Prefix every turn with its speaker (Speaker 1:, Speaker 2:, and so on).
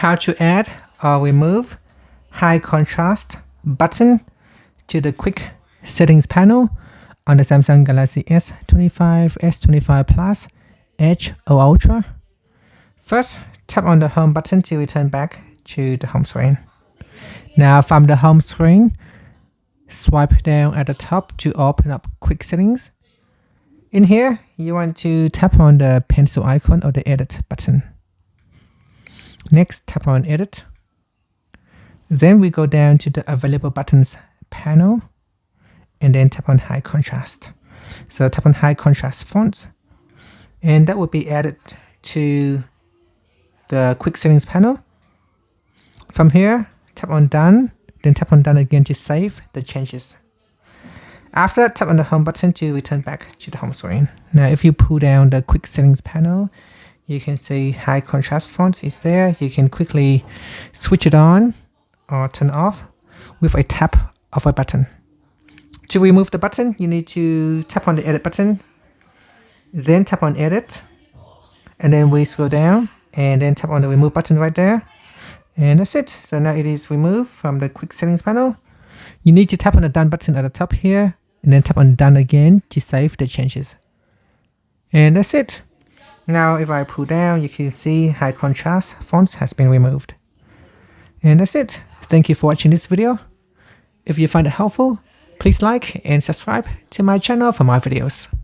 Speaker 1: how to add or remove high contrast button to the quick settings panel on the Samsung Galaxy S25, S25 Plus, Edge or Ultra. First, tap on the home button to return back to the home screen. Now from the home screen, swipe down at the top to open up quick settings. In here, you want to tap on the pencil icon or the edit button. Next, tap on edit. Then we go down to the available buttons panel and then tap on high contrast. So tap on high contrast fonts and that will be added to the quick settings panel. From here, tap on done, then tap on done again to save the changes. After that, tap on the home button to return back to the home screen. Now if you pull down the quick settings panel, you can see high contrast font is there. You can quickly switch it on or turn off with a tap of a button. To remove the button, you need to tap on the edit button, then tap on edit, and then we scroll down and then tap on the remove button right there. And that's it. So now it is removed from the quick settings panel. You need to tap on the done button at the top here and then tap on done again to save the changes. And that's it. Now if I pull down, you can see high contrast fonts has been removed. And that's it. Thank you for watching this video. If you find it helpful, please like and subscribe to my channel for more videos.